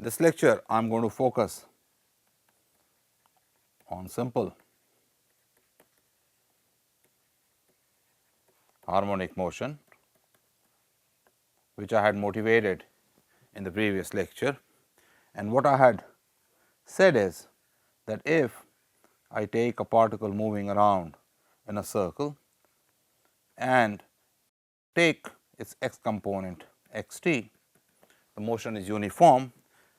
this lecture I am going to focus on simple harmonic motion, which I had motivated in the previous lecture. And what I had said is that if I take a particle moving around in a circle and take its x component x t, the motion is uniform,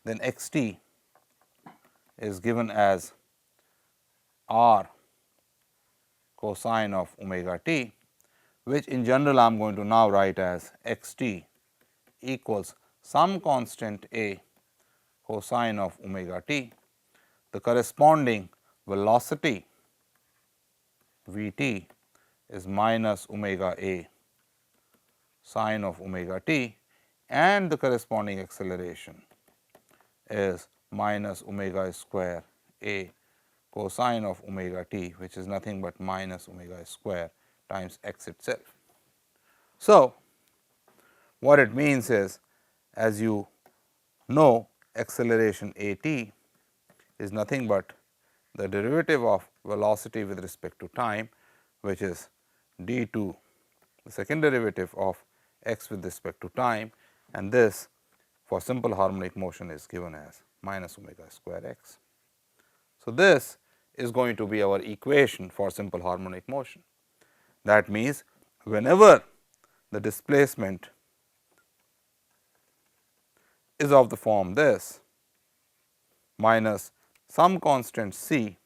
then x t is given as r cosine of omega t, which in general I am going to now write as x t equals some constant a cosine of omega t. The corresponding velocity v t is minus omega a sine of omega t, and the corresponding acceleration is minus omega square a cosine of omega t, which is nothing but minus omega square times x itself. So, what it means is, as you know, acceleration a t is nothing but the derivative of velocity with respect to time, which is d 2, the second derivative of x with respect to time, and this for simple harmonic motion is given as minus omega square x. So, this is going to be our equation for simple harmonic motion. That means, whenever the displacement is of the form this minus some constant c,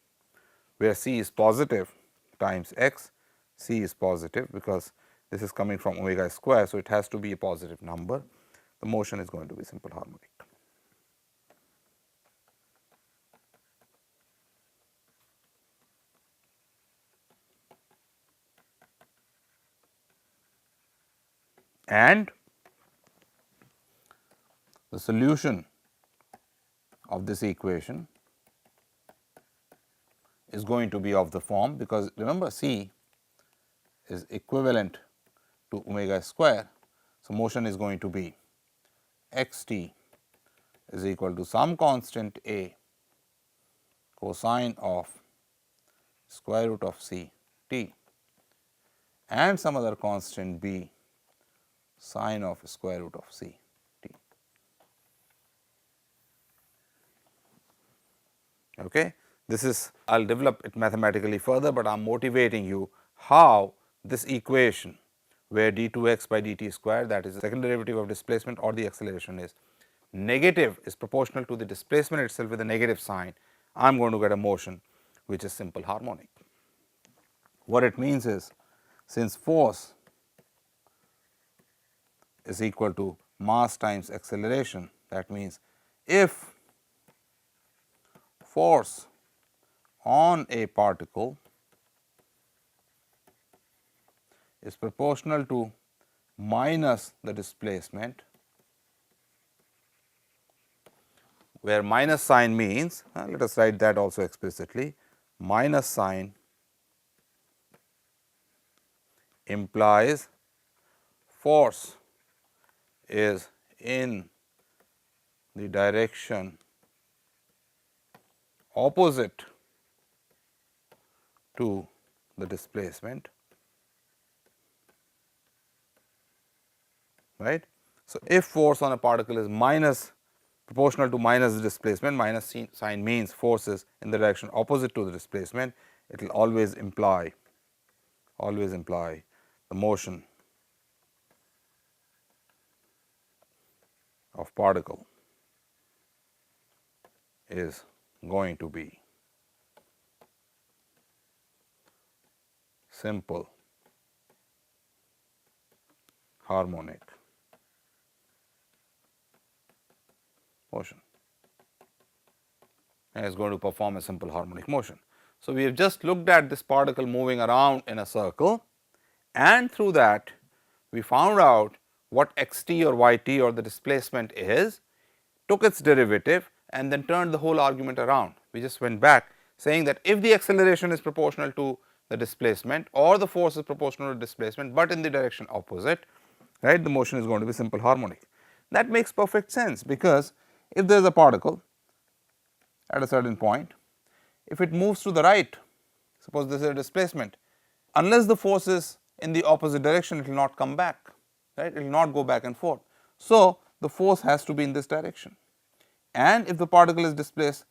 where c is positive times x, c is positive because this is coming from omega square. So, it has to be a positive number. The motion is going to be simple harmonic. And the solution of this equation is going to be of the form, because remember c is equivalent to omega square. So, motion is going to be x t is equal to some constant a cosine of square root of c t and some other constant b sine of square root of c t. Okay. This is, I will develop it mathematically further, but I am motivating you how this equation where d 2 x by d t square, that is the second derivative of displacement or the acceleration, is negative, is proportional to the displacement itself with a negative sign, I am going to get a motion which is simple harmonic. What it means is, since force is equal to mass times acceleration, that means if force on a particle is proportional to minus the displacement, where minus sign means, let us write that also explicitly, minus sign implies force is in the direction opposite to the displacement, right. So, if force on a particle is minus proportional to minus the displacement, minus sign means force is in the direction opposite to the displacement, it will always imply the motion of particle is going to be simple harmonic motion, and is going to perform a simple harmonic motion. So, we have just looked at this particle moving around in a circle, and through that we found out what x t or y t or the displacement is, took its derivative and then turned the whole argument around. We just went back saying that if the acceleration is proportional to the displacement or the force is proportional to displacement, but in the direction opposite, right, the motion is going to be simple harmonic. That makes perfect sense, because if there is a particle at a certain point, if it moves to the right, suppose this is a displacement, unless the force is in the opposite direction, it will not come back, right, it will not go back and forth. So, the force has to be in this direction, and if the particle is displaced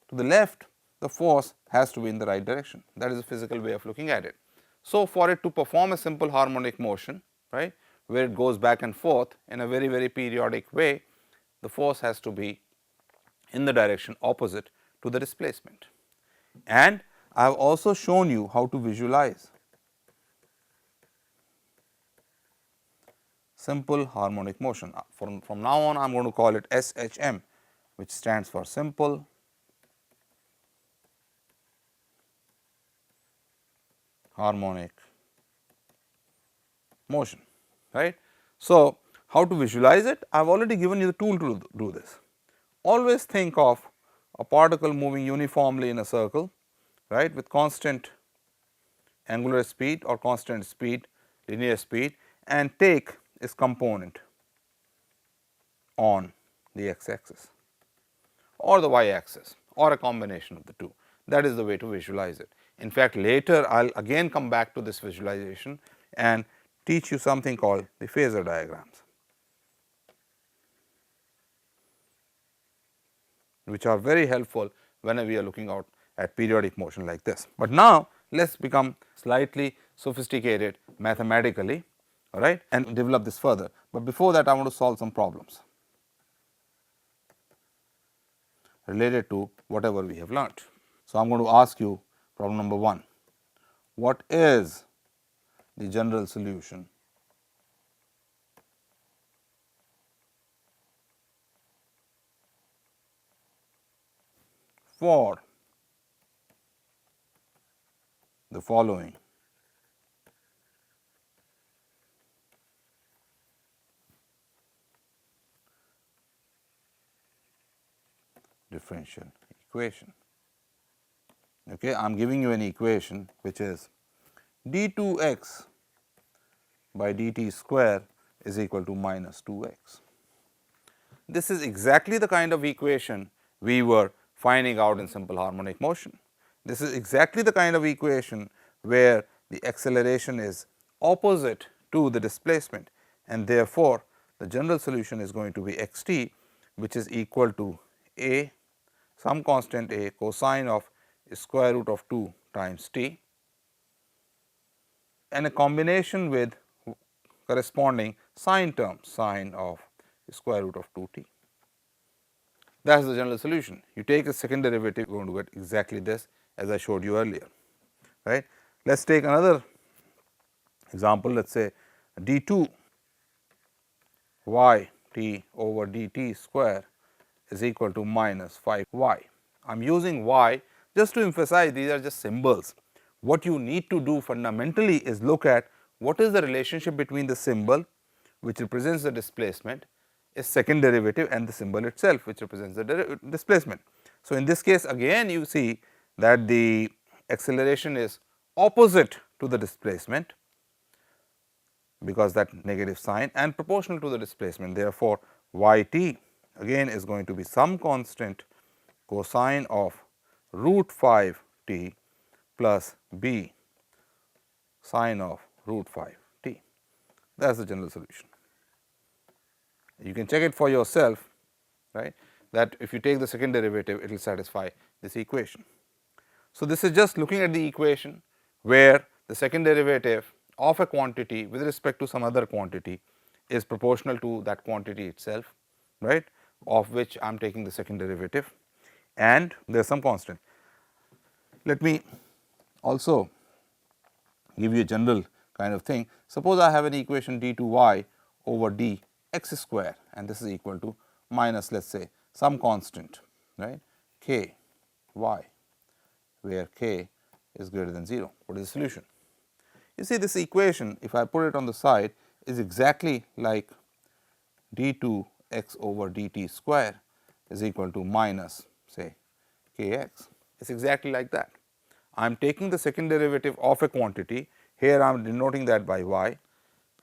to the left, the force has to be in the right direction. That is a physical way of looking at it. So, for it to perform a simple harmonic motion, right, where it goes back and forth in a very, very periodic way, the force has to be in the direction opposite to the displacement. And I have also shown you how to visualize simple harmonic motion. From now on, I am going to call it SHM, which stands for simple harmonic motion, right. So, how to visualize it? I have already given you the tool to do this. Always think of a particle moving uniformly in a circle, right, with constant angular speed or constant speed, linear speed, and take its component on the x axis or the y axis or a combination of the two. That is the way to visualize it. In fact, later I will again come back to this visualization and teach you something called the phasor diagrams, which are very helpful whenever we are looking out at periodic motion like this. But now, let us become slightly sophisticated mathematically, all right, and develop this further. But before that, I want to solve some problems related to whatever we have learnt. So, I am going to ask you problem number 1. What is the general solution for the following differential equation? Okay, I am giving you an equation which is d2x by dt square is equal to minus 2x. This is exactly the kind of equation we were finding out in simple harmonic motion. This is exactly the kind of equation where the acceleration is opposite to the displacement, and therefore, the general solution is going to be x t, which is equal to a some constant a cosine of square root of 2 times t, and a combination with corresponding sine term, sine of square root of 2 t. That is the general solution. You take a second derivative, you are going to get exactly this as I showed you earlier, right. Let us take another example. Let us say d2 y t over dt square is equal to minus 5 y. I am using y just to emphasize these are just symbols. What you need to do fundamentally is look at what is the relationship between the symbol which represents the displacement, is second derivative, and the symbol itself which represents the displacement. So, in this case again you see that the acceleration is opposite to the displacement because that negative sign and proportional to the displacement. Therefore, y t again is going to be some constant cosine of root 5 t plus b sine of root 5 t. That is the general solution. You can check it for yourself, right, that if you take the second derivative, it will satisfy this equation. So, this is just looking at the equation where the second derivative of a quantity with respect to some other quantity is proportional to that quantity itself, right, of which I am taking the second derivative, and there is some constant. Let me also give you a general kind of thing. Suppose I have an equation d2y over d x square, and this is equal to minus, let us say, some constant, right, k y, where k is greater than 0. What is the solution? You see, this equation, if I put it on the side, is exactly like d2 x over dt square is equal to minus, say, kx. It is exactly like that. I am taking the second derivative of a quantity, here I am denoting that by y,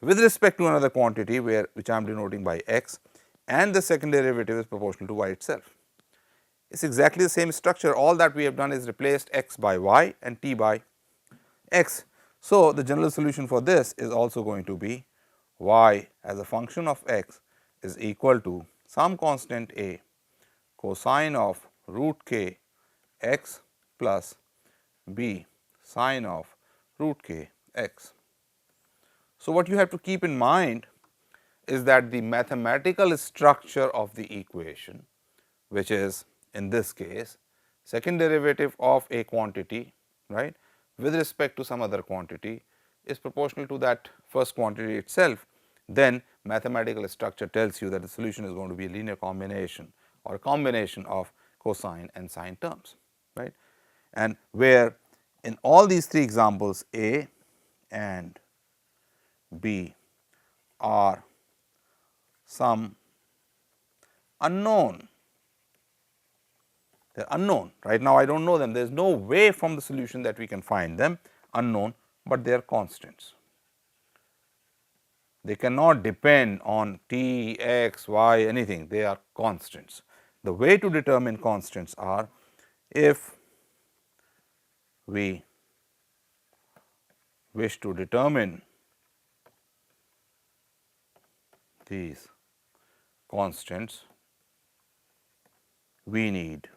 with respect to another quantity which I am denoting by x, and the second derivative is proportional to y itself. It is exactly the same structure. All that we have done is replaced x by y and t by x. So, the general solution for this is also going to be y as a function of x is equal to some constant a cosine of root k x plus b sine of root k x. So, what you have to keep in mind is that the mathematical structure of the equation, which is in this case second derivative of a quantity, right, with respect to some other quantity is proportional to that first quantity itself, then mathematical structure tells you that the solution is going to be a linear combination or a combination of cosine and sine terms, right. And where in all these three examples A and B are some unknown, they are unknown right now, I do not know them, there is no way from the solution that we can find them unknown, but they are constants. They cannot depend on t, x, y, anything, they are constants. The way to determine constants are, if we wish to determine these constants, we need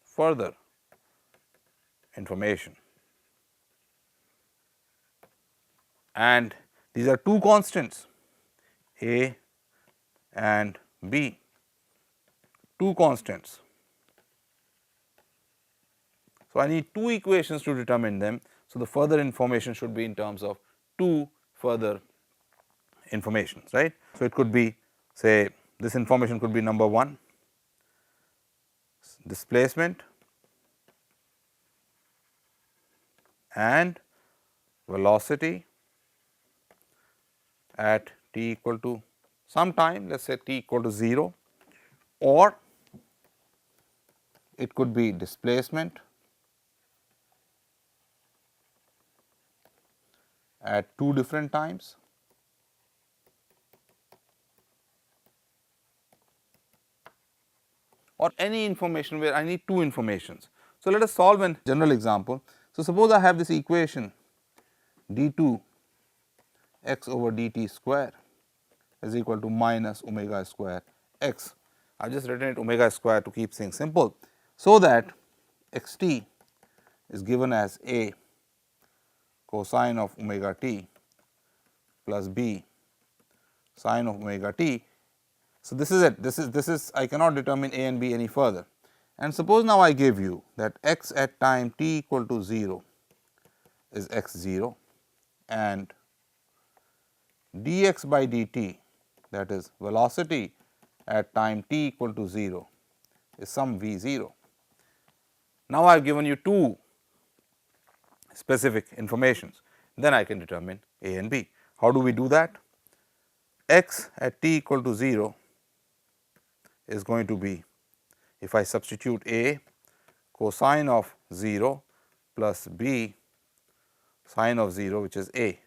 further information, and these are two constants A and B, two constants. So, I need two equations to determine them. So, the further information should be in terms of two further informations, right. So, it could be, say, this information could be number 1, displacement and velocity at t equal to some time, let us say t equal to 0, or it could be displacement at two different times, or any information where I need two informations. So, let us solve a general example. So, suppose I have this equation d2 x over dt square is equal to minus omega square x. I have just written it omega square to keep things simple. So, that x t is given as a cosine of omega t plus b sine of omega t. So, this is it, this is I cannot determine a and b any further. And suppose now I give you that x at time t equal to 0 is x 0 and dx by dt, that is velocity at time t equal to 0 is some v 0. Now, I have given you two specific informations, then I can determine a and b. How do we do that? X at t equal to 0 is going to be, if I substitute a cosine of 0 plus b sine of 0, which is a,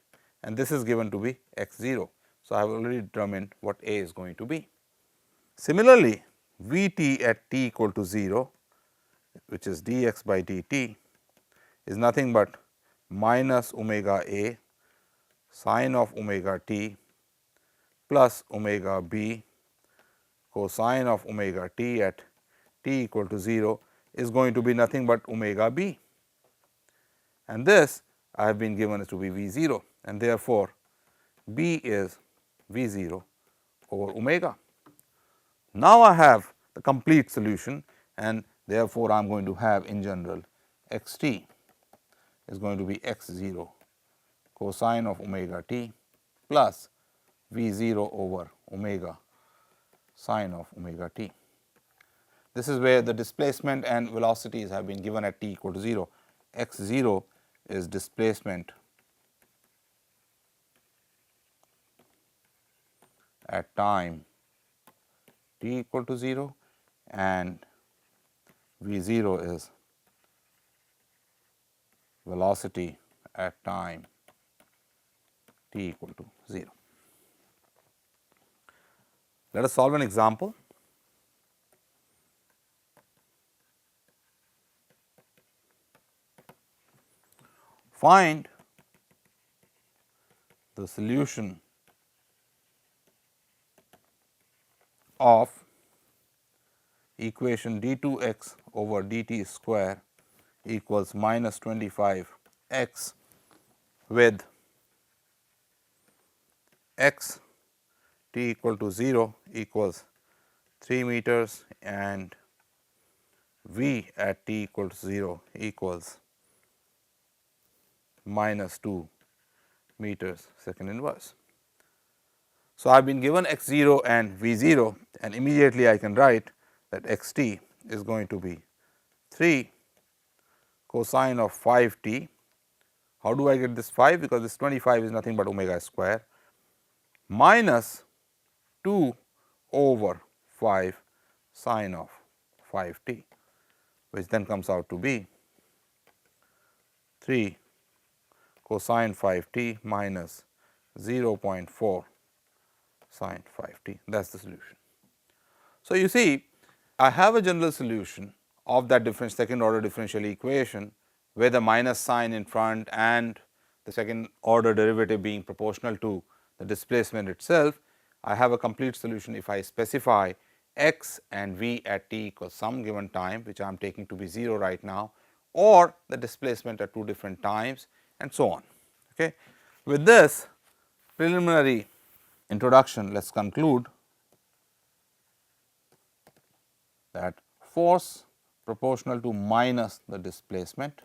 and this is given to be x 0. So, I have already determined what a is going to be. Similarly, v t at t equal to 0, which is dx by dt, is nothing but minus omega a sine of omega t plus omega b cosine of omega t at t equal to 0 is going to be nothing but omega b, and this I have been given to be v 0, and therefore, b is v 0 over omega. Now, I have the complete solution, and therefore, I am going to have in general x t is going to be x 0 cosine of omega t plus v 0 over omega sine of omega t. This is where the displacement and velocities have been given at t equal to 0. X 0 is displacement at time t equal to 0 and v 0 is velocity at time t equal to 0. Let us solve an example. Find the solution of equation d2x over dt square equals minus 25x with x t equal to 0 equals 3 meters and v at t equal to 0 equals minus 2 meters second inverse. So, I have been given x 0 and v 0, and immediately I can write that x t is going to be 3 cosine of 5 t. How do I get this 5? Because this 25 is nothing but omega square minus 2 over 5 sine of 5 t, which then comes out to be 3 cosine 5 t minus 0.4 sine 5 t. That is the solution. So, you see, I have a general solution of that second order differential equation with a minus sign in front and the second order derivative being proportional to the displacement itself. I have a complete solution if I specify x and v at t equals some given time, which I am taking to be 0 right now, or the displacement at 2 different times, and so on. Okay. With this preliminary introduction, let us conclude that force proportional to minus the displacement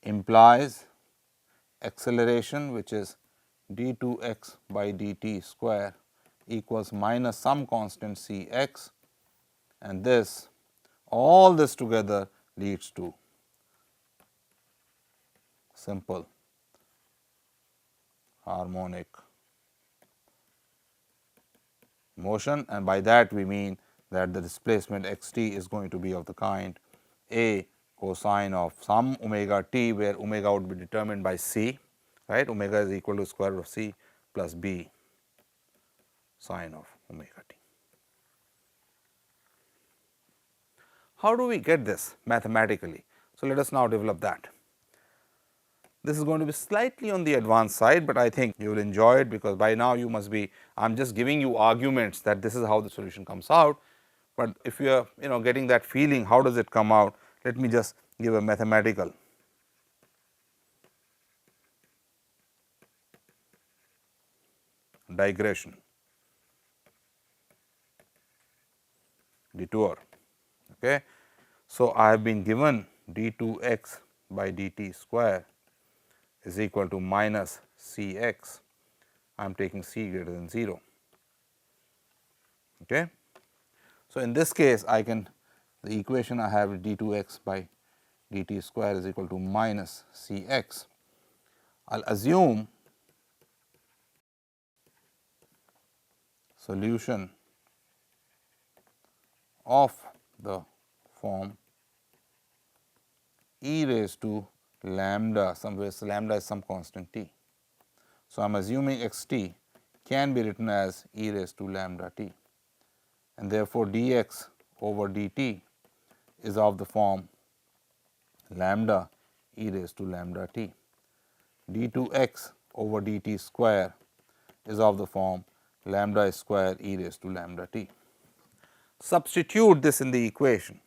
implies acceleration, which is d2x by dt square equals minus some constant c x, and this all this together leads to simple harmonic motion, and by that we mean that the displacement x t is going to be of the kind a cosine of some omega t, where omega would be determined by c, right. Omega is equal to square root of c plus b sine of omega t. How do we get this mathematically? So, let us now develop that. This is going to be slightly on the advanced side, but I think you will enjoy it, because by now you must be, I am just giving you arguments that this is how the solution comes out, but if you are getting that feeling how does it come out, let me just give a mathematical digression, detour. Okay. So, I have been given d2x by dt square is equal to minus c x, I am taking c greater than 0. Okay. So, in this case I can, the equation I have d2x by dt square is equal to minus c x. I will assume solution of the form e raised to lambda, somewhere lambda is some constant t. So, I am assuming x t can be written as e raised to lambda t, and therefore, dx over dt is of the form lambda e raised to lambda t. d2x over dt square is of the form lambda square e raised to lambda t. Substitute this in the equation.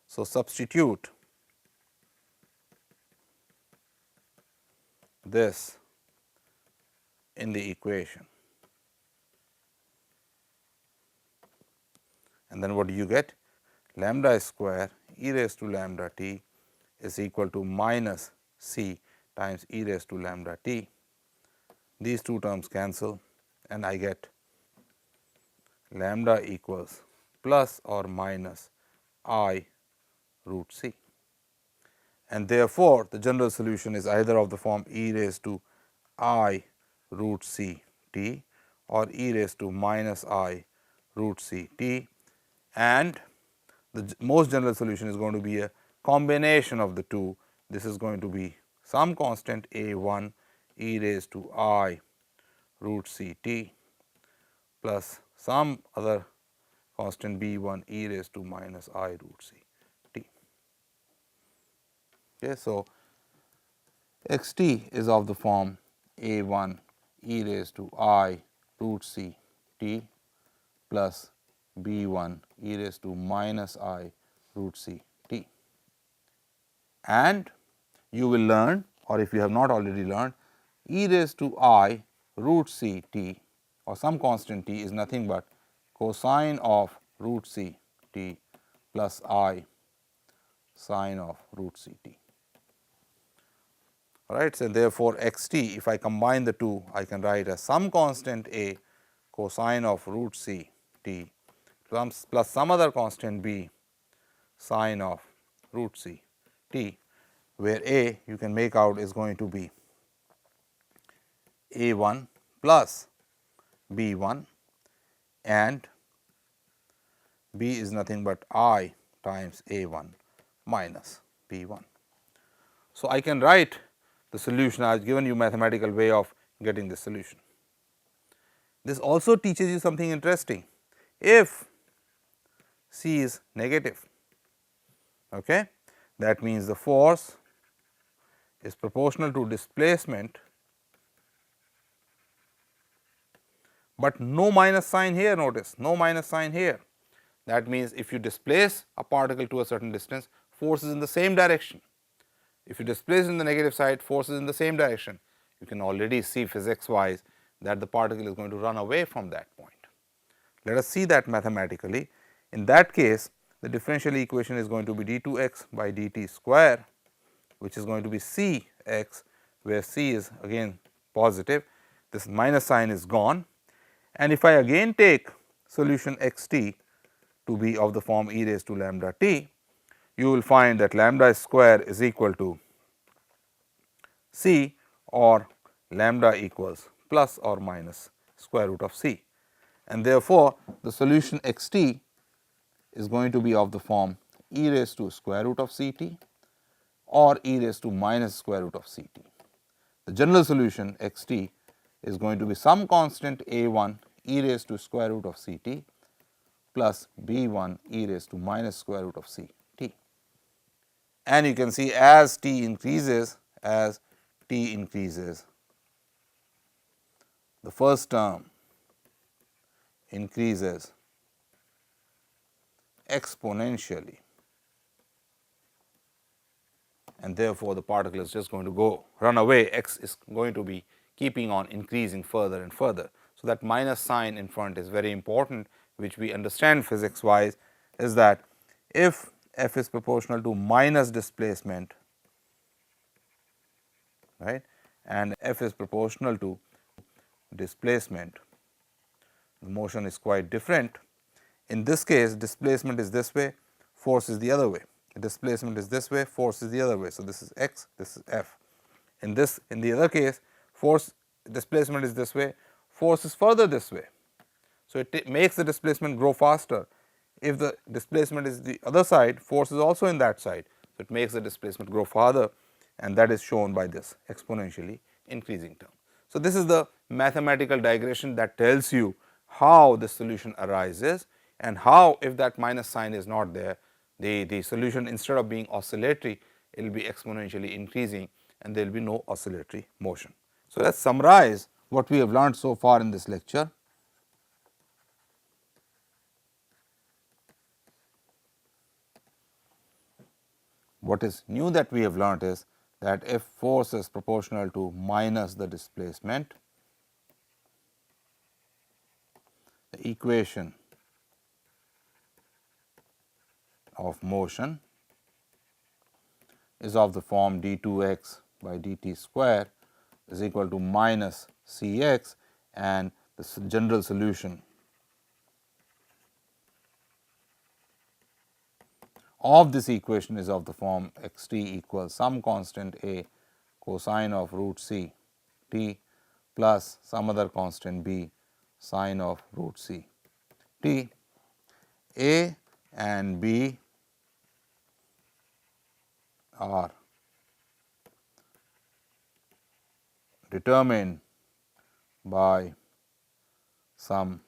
So, substitute this in the equation, and then what do you get? Lambda square e raised to lambda t is equal to minus c times e raised to lambda t. These two terms cancel and I get lambda equals plus or minus I root c, and therefore, the general solution is either of the form e raised to I root c t or e raised to minus I root c t, and the most general solution is going to be a combination of the two. This is going to be some constant a 1 e raised to I root c t plus some other constant b 1 e raised to minus I root c t. Okay, so, x t is of the form a 1 e raised to I root c t plus b 1 e raised to minus I root c t. And you will learn, or if you have not already learned, e raised to I root c t or some constant t is nothing but cosine of root c t plus I sine of root c t. All right. So, therefore, x t, if I combine the two, I can write as some constant a cosine of root c t plus some other constant b sine of root c t, where a you can make out is going to be a 1 plus b 1 and b is nothing but I times a 1 minus b 1. So, I can write the solution. I have given you mathematical way of getting the solution. This also teaches you something interesting. If c is negative, okay, that means the force is proportional to displacement, but no minus sign here. Notice no minus sign here. That means, if you displace a particle to a certain distance, force is in the same direction. If you displace in the negative side, force is in the same direction. You can already see physics wise that the particle is going to run away from that point. Let us see that mathematically. In that case, the differential equation is going to be d 2 x by d t square, which is going to be c x, where c is again positive. This minus sign is gone. And if I again take solution x t to be of the form e raised to lambda t, you will find that lambda square is equal to c, or lambda equals plus or minus square root of c. And therefore, the solution x t is going to be of the form e raised to square root of c t or e raised to minus square root of c t. The general solution x t is going to be some constant a 1 e raised to square root of c t plus b 1 e raised to minus square root of c t. And you can see as t increases, the first term increases exponentially, and therefore, the particle is just going to go run away. X is going to be keeping on increasing further and further. So, that minus sign in front is very important, which we understand physics wise, is that if f is proportional to minus displacement, right, and f is proportional to displacement, the motion is quite different. In this case, displacement is this way, force is the other way. Displacement is this way, force is the other way. So, this is x, this is f. In the other case, force displacement is this way, force is further this way. So, it makes the displacement grow faster. If the displacement is the other side, force is also in that side. So, it makes the displacement grow farther, and that is shown by this exponentially increasing term. So, this is the mathematical digression that tells you how the solution arises, and how, if that minus sign is not there, the solution, instead of being oscillatory, it will be exponentially increasing, and there will be no oscillatory motion. So, let us summarize what we have learned so far in this lecture. What is new that we have learnt is that if force is proportional to minus the displacement, the equation of motion is of the form d 2 x by d t square is equal to minus c x, and the general solution of this equation is of the form x t equals some constant a cosine of root c t plus some other constant b sine of root c t. A and b are determined by some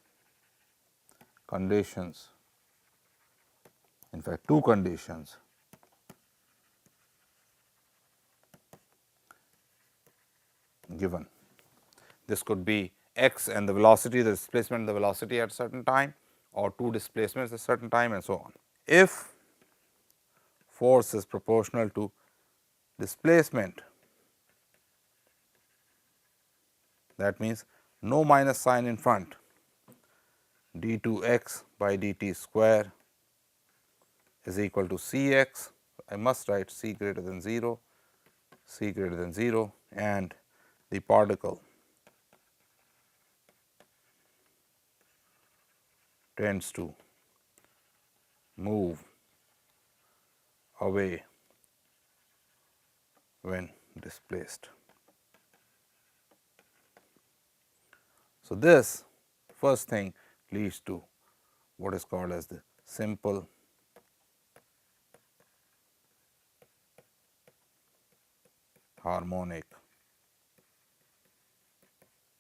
conditions, in fact 2 conditions given. This could be x and the velocity, the displacement and the velocity at a certain time, or 2 displacements at a certain time, and so on. If force is proportional to displacement, that means no minus sign in front, d2x by dt square is equal to Cx. I must write c greater than 0, c greater than 0, and the particle tends to move away when displaced. So, this first thing leads to what is called as the simple harmonic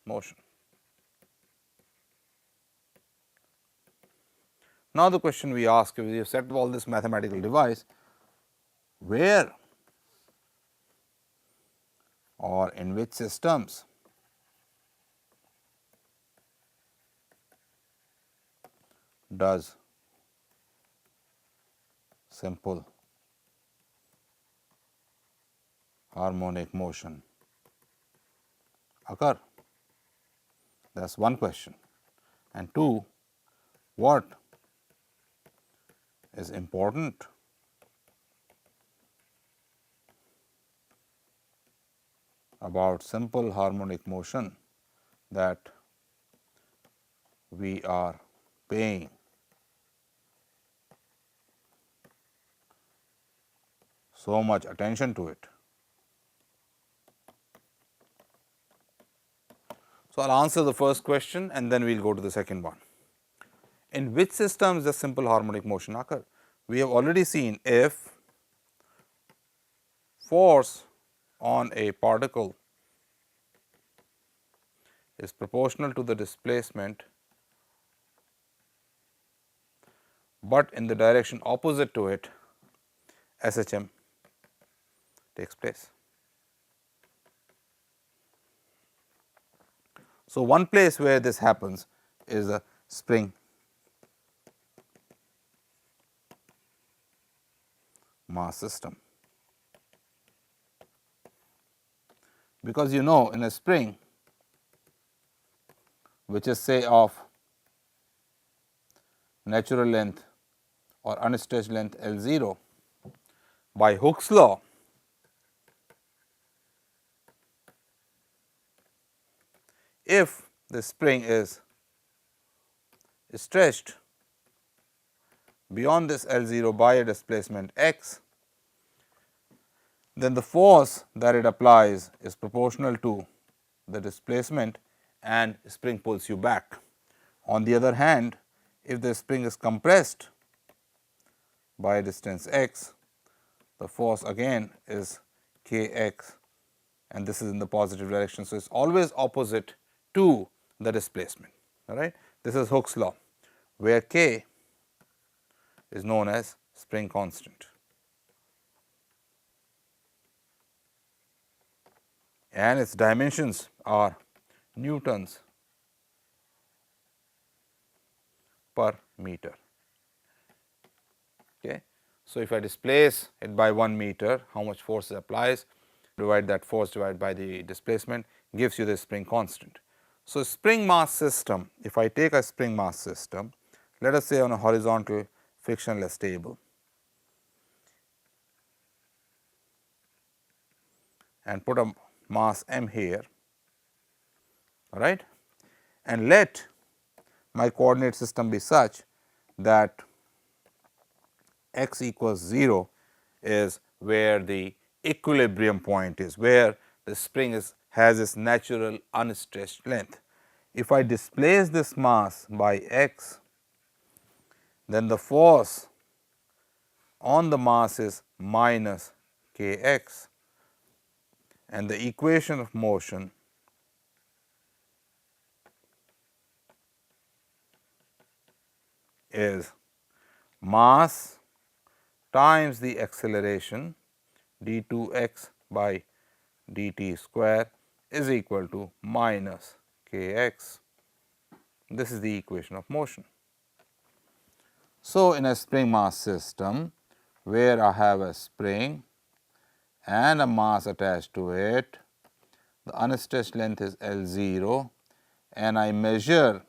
motion. Now, the question we ask, if we have set up all this mathematical device, where or in which systems does simple harmonic motion occur? That is one question. And 2, what is important about simple harmonic motion that we are paying so much attention to it? So, I will answer the first question and then we will go to the second one. In which systems does simple harmonic motion occur? We have already seen if force on a particle is proportional to the displacement, but in the direction opposite to it, SHM takes place. So, one place where this happens is a spring mass system, because you know in a spring which is say of natural length or unstretched length L0, by Hooke's law, if the spring is stretched beyond this L0 by a displacement x, then the force that it applies is proportional to the displacement and spring pulls you back. On the other hand, if the spring is compressed by a distance x, the force again is kx, and this is in the positive direction. So, it is always opposite to the displacement, all right. This is Hooke's law, where k is known as spring constant, and its dimensions are newtons per meter. Okay. So, if I displace it by 1 meter, how much force it applies, divide that force divided by the displacement, gives you the spring constant. So, spring mass system, if I take a spring mass system, let us say on a horizontal frictionless table, and put a mass m here, all right, and let my coordinate system be such that x equals 0 is where the equilibrium point is, where the spring has its natural unstretched length. If I displace this mass by x, then the force on the mass is minus kx, and the equation of motion is mass times the acceleration d2x by dt square is equal to minus kx. This is the equation of motion. So, in a spring mass system where I have a spring and a mass attached to it, the unstretched length is L0 and I measure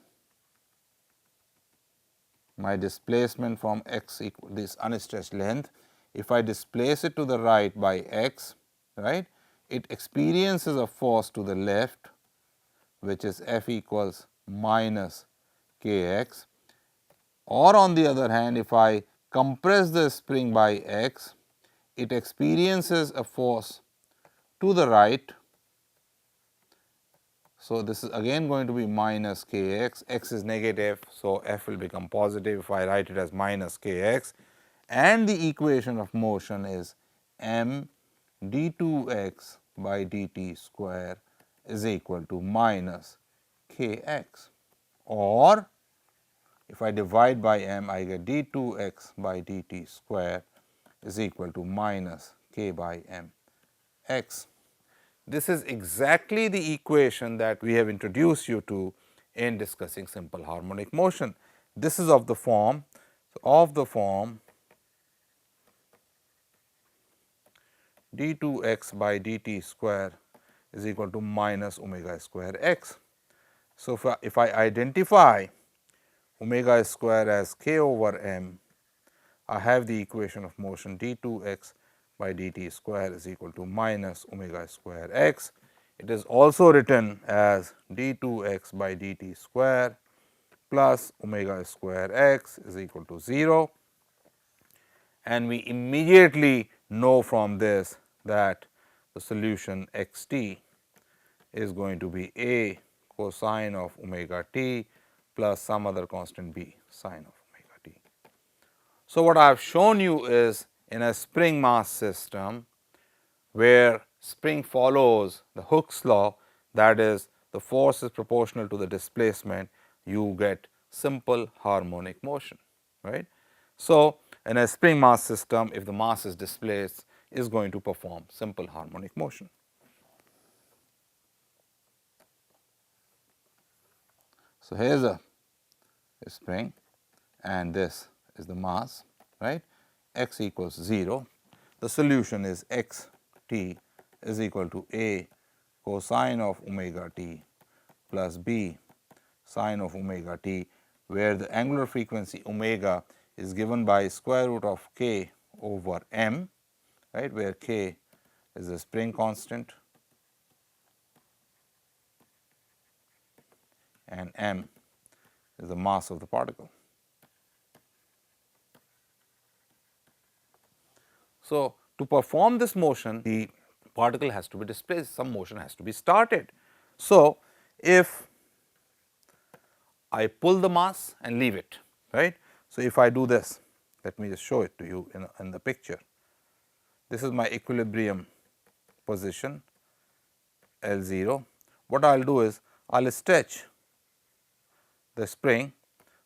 my displacement from x equal this unstretched length. If I displace it to the right by x, right, it experiences a force to the left which is F equals minus kx, or on the other hand, if I compress the spring by x, it experiences a force to the right. So, this is again going to be minus kx, x is negative. So, F will become positive if I write it as minus kx, and the equation of motion is m d2x by dt square is equal to minus kx, or if I divide by m, I get d2x by dt square is equal to minus k by m x. This is exactly the equation that we have introduced you to in discussing simple harmonic motion. This is of the form d2x by dt square is equal to minus omega square x. So, if I identify omega square as k over m, I have the equation of motion d2x by dt square is equal to minus omega square x. It is also written as d2x by dt square plus omega square x is equal to 0, and we immediately know from this that the solution x t is going to be a cosine of omega t plus some other constant b sine of omega t. So, what I have shown you is in a spring mass system where spring follows the Hooke's law, that is the force is proportional to the displacement, you get simple harmonic motion, right. So, in a spring mass system, if the mass is displaced, is going to perform simple harmonic motion. So, here is a spring and this is the mass, right, x equals 0. The solution is x t is equal to a cosine of omega t plus b sine of omega t, where the angular frequency omega is given by square root of k over m, right, where k is the spring constant and m is the mass of the particle. So, to perform this motion, the particle has to be displaced, some motion has to be started. So, if I pull the mass and leave it, right. So, if I do this, let me just show it to you in the picture. This is my equilibrium position L0. What I will do is, I will stretch the spring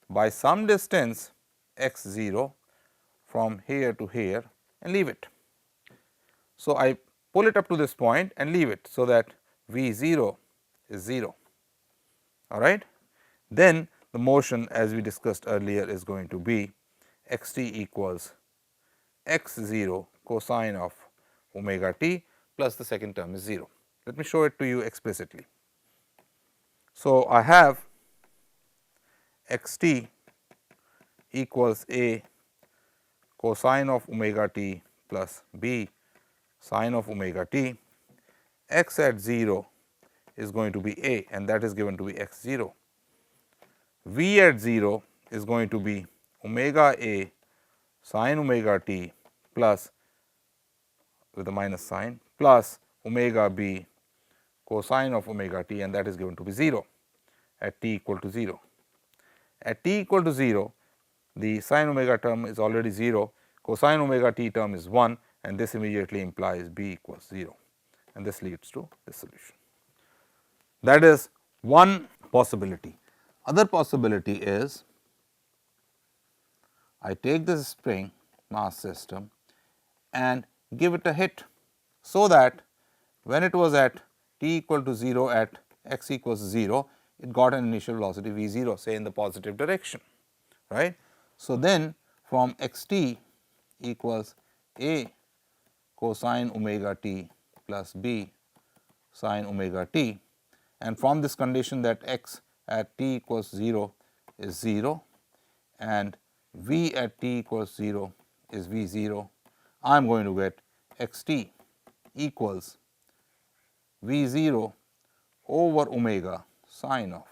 by some distance x0 from here to here and leave it. So, I pull it up to this point and leave it, so that V0 is 0, all right. Then the motion, as we discussed earlier, is going to be x t equals x0 cosine of omega t plus the second term is 0. Let me show it to you explicitly. So, I have x t equals a cosine of omega t plus b sine of omega t. X at 0 is going to be a, and that is given to be x 0. V at 0 is going to be omega a sine omega t plus, with a minus sign, plus omega b cosine of omega t, and that is given to be 0 at t equal to 0. At t equal to 0, the sine omega term is already 0, cosine omega t term is 1, and this immediately implies b equals 0, and this leads to this solution. That is one possibility. Other possibility is I take this spring mass system and give it a hit, so that when it was at t equal to 0 at x equals 0, it got an initial velocity v 0, say in the positive direction, right. So, then from x t equals a cosine omega t plus b sine omega t, and from this condition that x at t equals 0 is 0 and v at t equals 0 is v 0, I am going to get x t equals v 0 over omega sine of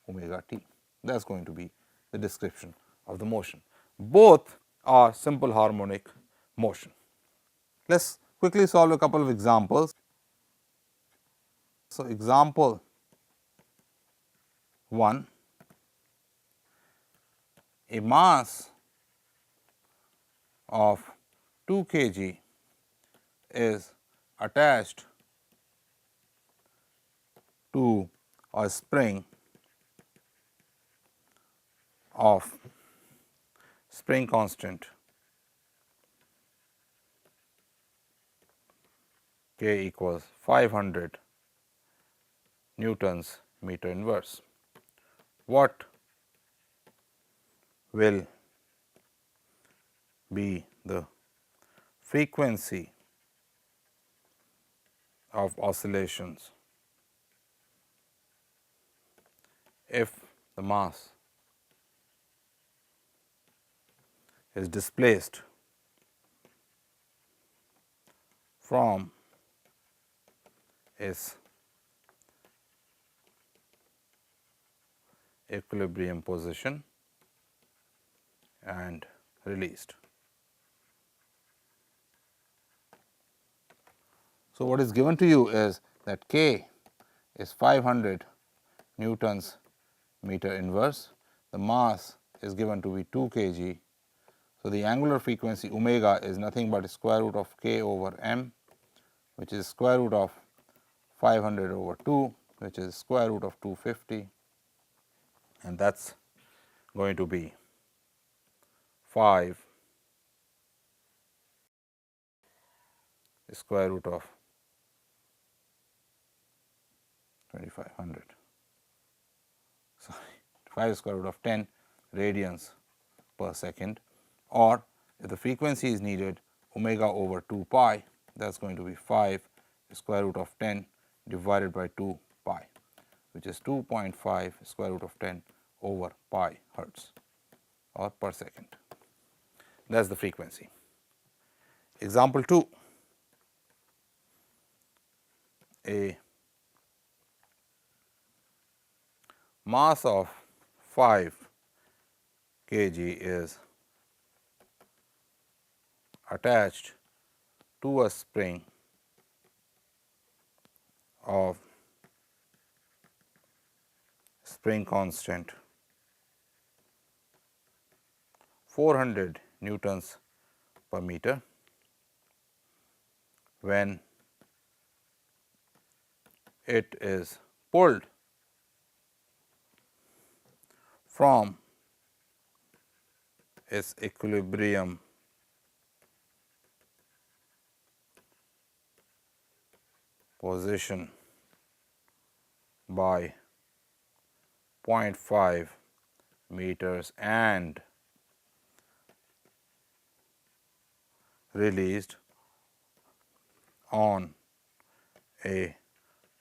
omega t. That is going to be the description of the motion. Both are simple harmonic motion. Let us quickly solve a couple of examples. So, example 1, a mass of 2 kg is attached to a spring of spring constant K equals 500 newtons meter inverse. What will be the frequency of oscillations if the mass is displaced from its equilibrium position and released. So, what is given to you is that K is 500 newtons meter inverse, the mass is given to be 2 kg. So, the angular frequency omega is nothing but square root of k over m, which is square root of 500 over 2, which is square root of 250, and that is going to be 5 square root of 2500, sorry, 5 square root of 10 radians per second, or if the frequency is needed, omega over 2 pi, that is going to be 5 square root of 10 divided by 2 pi, which is 2.5 square root of 10 over pi hertz or per second. That is the frequency. Example 2, a mass of 5 kg is attached to a spring of spring constant 400 newtons per meter. When it is pulled from its equilibrium position by 0.5 meters and released on a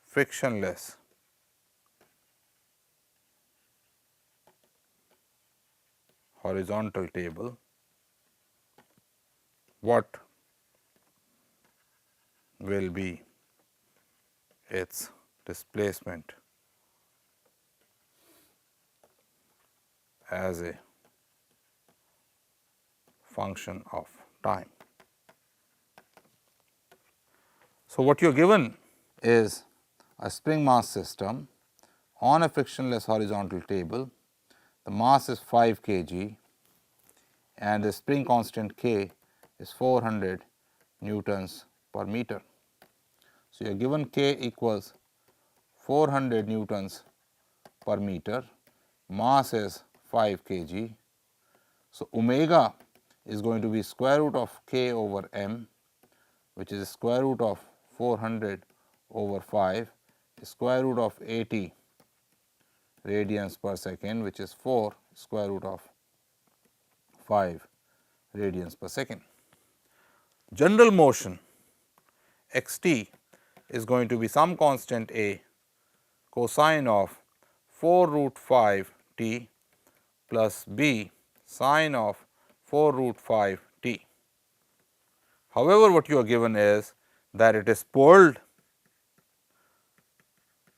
frictionless horizontal table, what will be its displacement as a function of time. So, what you are given is a spring mass system on a frictionless horizontal table. The mass is 5 kg and the spring constant K is 400 newtons per meter. So, you are given K equals 400 newtons per meter, mass is 5 kg. So, omega is going to be square root of k over m, which is square root of 400 over 5, square root of 80 radians per second, which is 4 square root of 5 radians per second. General motion x t is going to be some constant a cosine of 4 root 5 t plus b sine of 4 root 5 t. However, what you are given is that it is pulled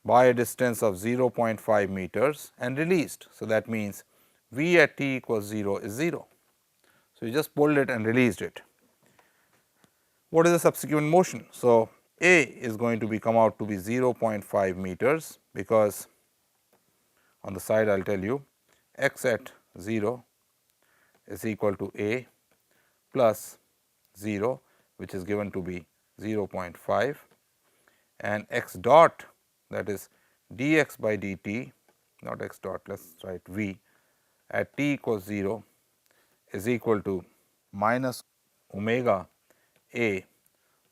by a distance of 0.5 meters and released. So, that means v at t equals 0 is 0. So, you just pulled it and released it. What is the subsequent motion? So, a is going to be come out to be 0.5 meters, because on the side I will tell you x at 0 is equal to a plus 0, which is given to be 0.5, and x dot, that is dx by dt, not x dot, let us write v at t equals 0 is equal to minus omega a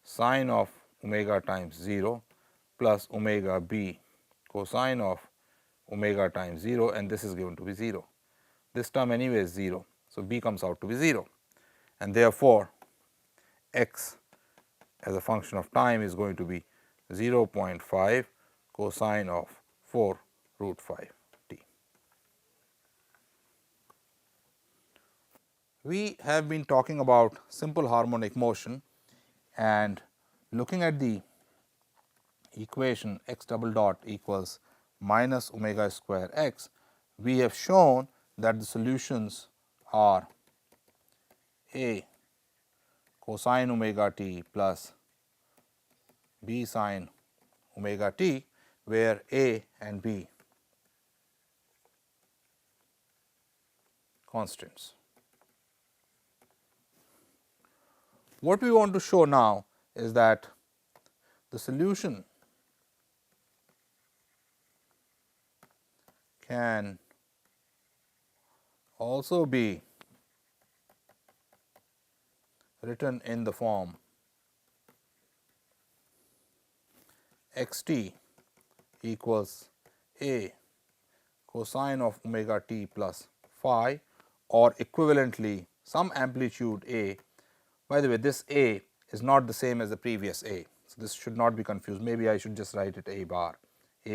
sine of omega times 0 plus omega b cosine of omega times 0, and this is given to be 0. This term anyway is 0. So, b comes out to be 0, and therefore, x as a function of time is going to be 0.5 cosine of 4 root 5 t. We have been talking about simple harmonic motion, and looking at the equation x double dot equals minus omega square x, we have shown that the solutions are a cosine omega t plus b sine omega t, where a and b constants. What we want to show now is that the solution can also be written in the form x t equals a cosine of omega t plus phi, or equivalently some amplitude a. By the way, this a is not the same as the previous a. So, this should not be confused. Maybe I should just write it a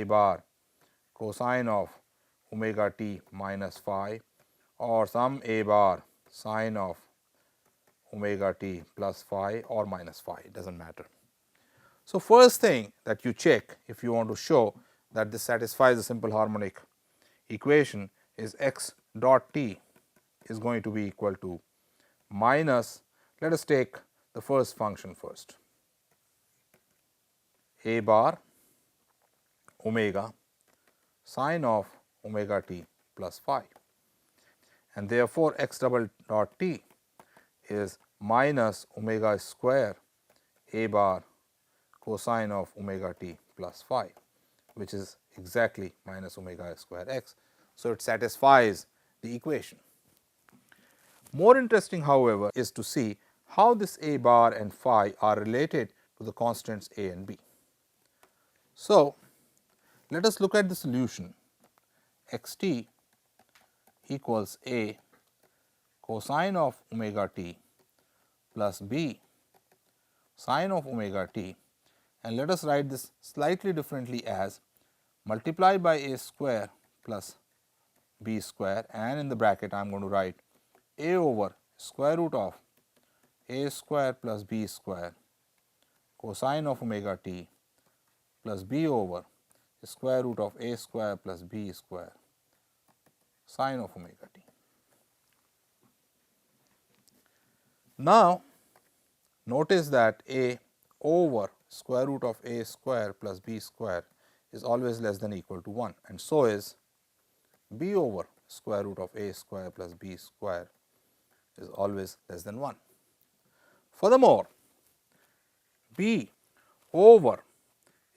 bar cosine of omega t minus phi, or some a bar sine of omega t plus phi or minus phi, it does not matter. So, first thing that you check if you want to show that this satisfies the simple harmonic equation is x dot t is going to be equal to minus, let us take the first function first, a bar omega sine of omega t plus phi, and therefore, x double dot t is minus omega square a bar cosine of omega t plus phi, which is exactly minus omega square x. So, it satisfies the equation. More interesting, however, is to see how this a bar and phi are related to the constants a and b. So, let us look at the solution x t equals a cosine of omega t plus b sine of omega t, and let us write this slightly differently as multiply by a square plus b square, and in the bracket I am going to write a over square root of a square plus b square cosine of omega t plus b over square root of a square plus b square sine of omega t. Now, notice that a over square root of a square plus b square is always less than or equal to 1, and so is b over square root of a square plus b square is always less than 1. Furthermore, b over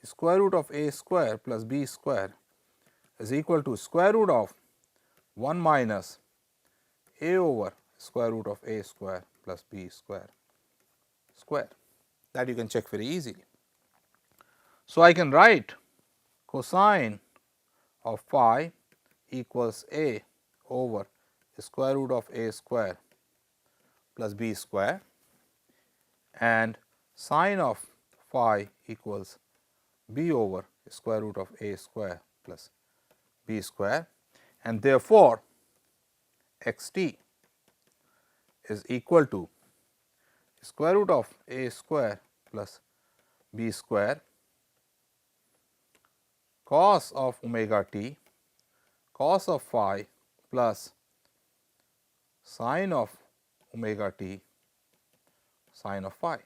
square root of a square plus b square is equal to square root of 1 minus a over square root of a square plus b square square. That you can check very easily. So, I can write cosine of phi equals a over square root of a square plus b square, and sine of phi equals b over square root of a square plus b square, and therefore, x t is equal to square root of a square plus b square cos of omega t cos of phi plus sine of omega t sine of phi,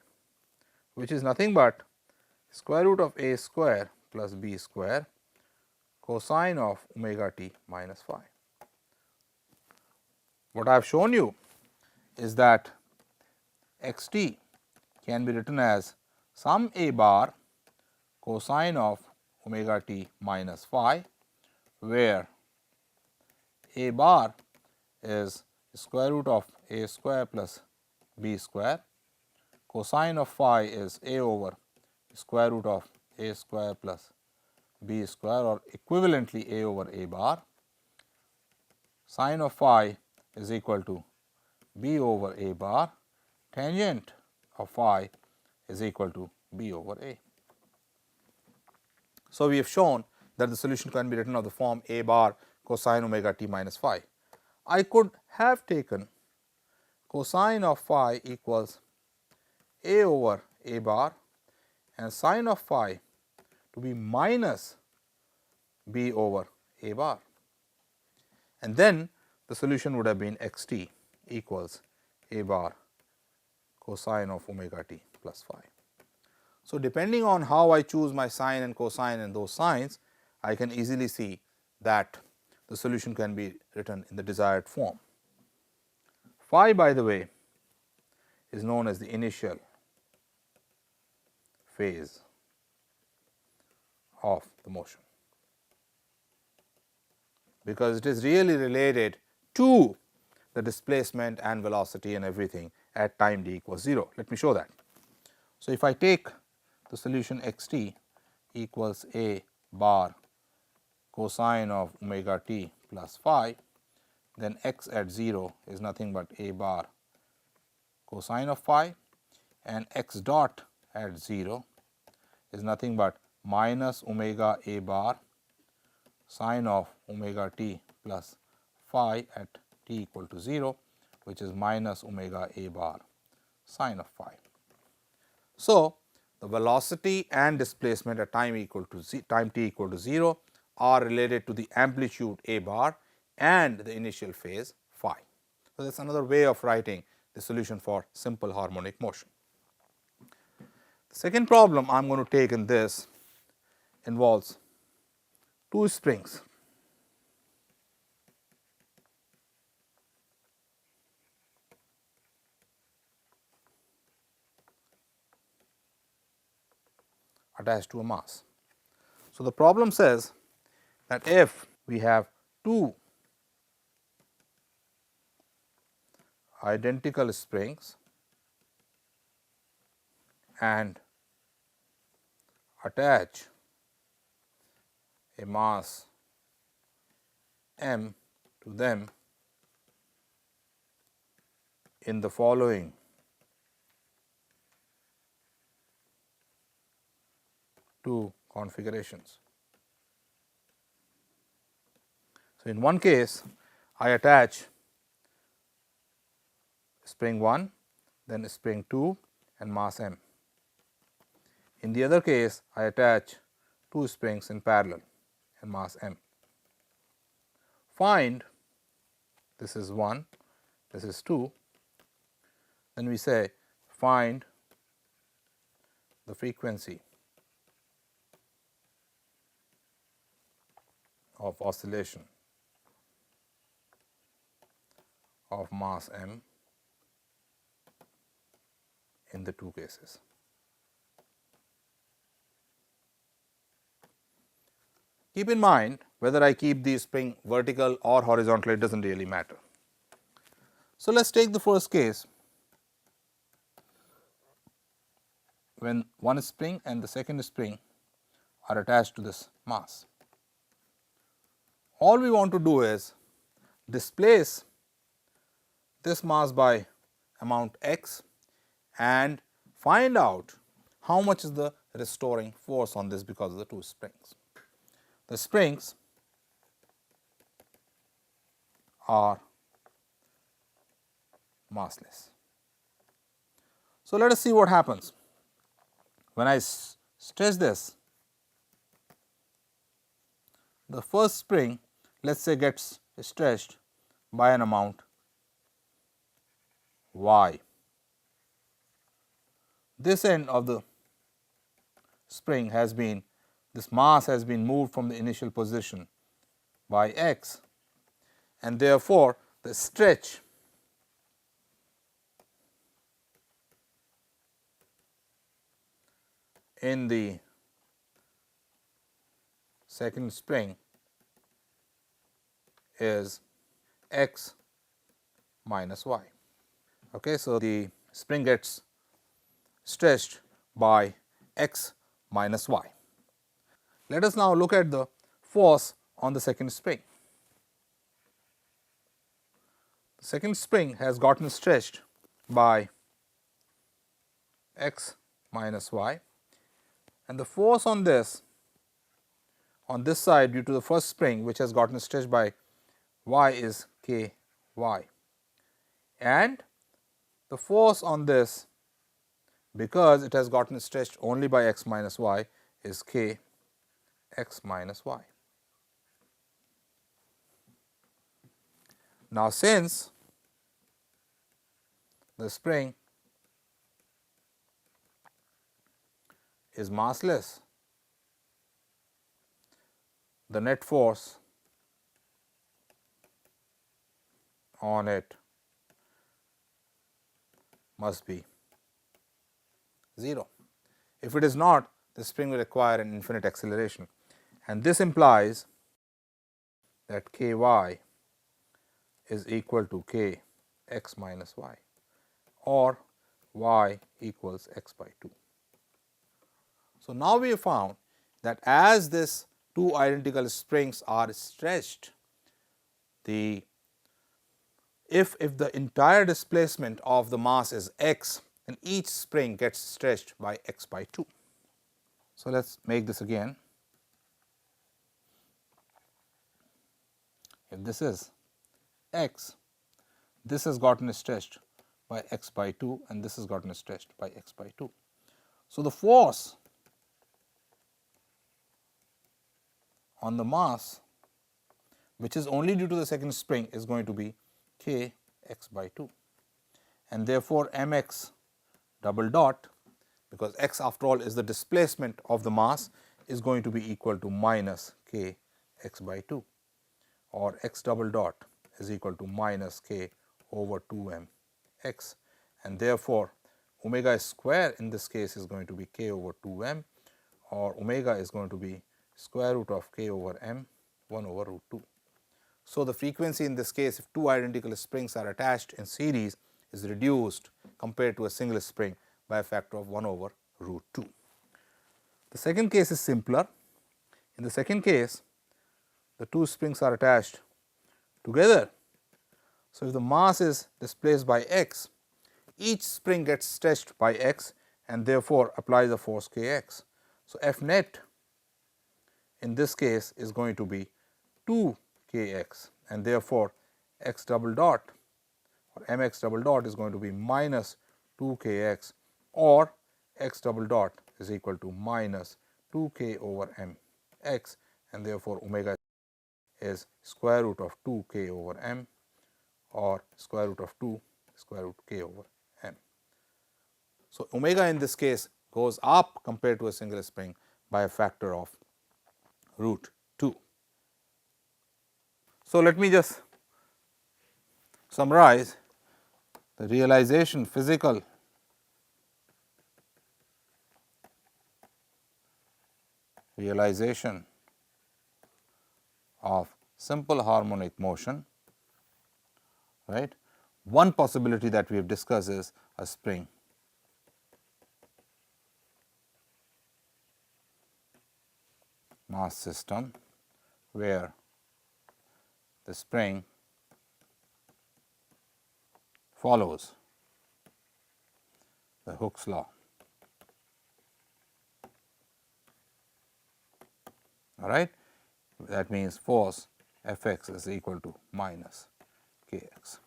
which is nothing but square root of a square plus b square cosine of omega t minus phi. What I have shown you is that x t can be written as some a bar cosine of omega t minus phi, where a bar is square root of a square plus b square, cosine of phi is a over square root of a square plus b square, or equivalently a over a bar, sine of phi is equal to b over a bar, tangent of phi is equal to b over a. So, we have shown that the solution can be written of the form a bar cosine omega t minus phi. I could have taken cosine of phi equals a over a bar and sine of phi to be minus b over a bar, and then the solution would have been x t equals a bar cosine of omega t plus phi. So, depending on how I choose my sine and cosine and those signs, I can easily see that the solution can be written in the desired form. Phi, by the way, is known as the initial phase of the motion, because it is really related to the displacement and velocity and everything at time d equals 0. Let me show that. So, if I take the solution x t equals a bar cosine of omega t plus phi, then x at 0 is nothing but a bar cosine of phi, and x dot at 0 is nothing but minus omega a bar sine of omega t plus phi at t equal to 0, which is minus omega a bar sine of phi. So, the velocity and displacement at time equal to time t equal to 0 are related to the amplitude a bar and the initial phase phi. So, that is another way of writing the solution for simple harmonic motion. The second problem I am going to take in this involves two springs. Attached to a mass. So, the problem says that if we have two identical springs and attach a mass m to them in the following two configurations. So, in one case I attach spring 1, then spring 2 and mass m. In the other case I attach two springs in parallel and mass m. Find, this is 1, this is 2, then we say find the frequency of oscillation of mass m in the two cases. Keep in mind, whether I keep the spring vertical or horizontal, it does not really matter. So, let us take the first case when one spring and the second spring are attached to this mass. All we want to do is displace this mass by amount x and find out how much is the restoring force on this because of the two springs. The springs are massless. So, let us see what happens when I stretch this. The first spring, let us say, gets stretched by an amount y. This end of the spring has been, this mass has been moved from the initial position by x, and therefore, the stretch in the second spring is x minus y. Okay, so, the spring gets stretched by x minus y. Let us now look at the force on the second spring. The second spring has gotten stretched by x minus y, and the force on this side due to the first spring which has gotten stretched by y is k y, and the force on this, because it has gotten stretched only by x minus y, is k x minus y. Now, since the spring is massless, the net force on it must be 0. If it is not, the spring will require an infinite acceleration, and this implies that k y is equal to k x minus y, or y equals x by 2. So, now we have found that as this two identical springs are stretched, if the entire displacement of the mass is x, then each spring gets stretched by x by 2. So, let us make this again. If this is x, this has gotten stretched by x by 2 and this has gotten stretched by x by 2. So, the force on the mass, which is only due to the second spring, is going to be k x by 2, and therefore, m x double dot, because x after all is the displacement of the mass, is going to be equal to minus k x by 2, or x double dot is equal to minus k over 2 m x, and therefore, omega square in this case is going to be k over 2 m, or omega is going to be square root of k over m 1 over root 2. So, the frequency in this case, if two identical springs are attached in series, is reduced compared to a single spring by a factor of 1 over root 2. The second case is simpler. In the second case, the two springs are attached together. So, if the mass is displaced by x, each spring gets stretched by x and therefore, applies a force k x. So, F net in this case is going to be 2 k x, and therefore, x double dot or m x double dot is going to be minus 2 k x, or x double dot is equal to minus 2 k over m x, and therefore, omega is square root of 2 k over m, or square root of 2 square root k over m. So, omega in this case goes up compared to a single spring by a factor of root 2. So, let me just summarize the physical realization of simple harmonic motion, right, One possibility that we have discussed is a spring. Mass system where the spring follows the Hooke's law. All right, that means force Fx is equal to minus kx.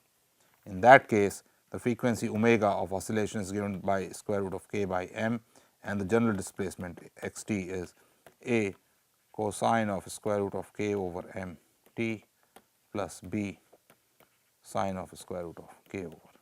In that case, the frequency omega of oscillation is given by square root of k by m, and the general displacement xt is a cosine of square root of k over m t plus b sine of square root of k over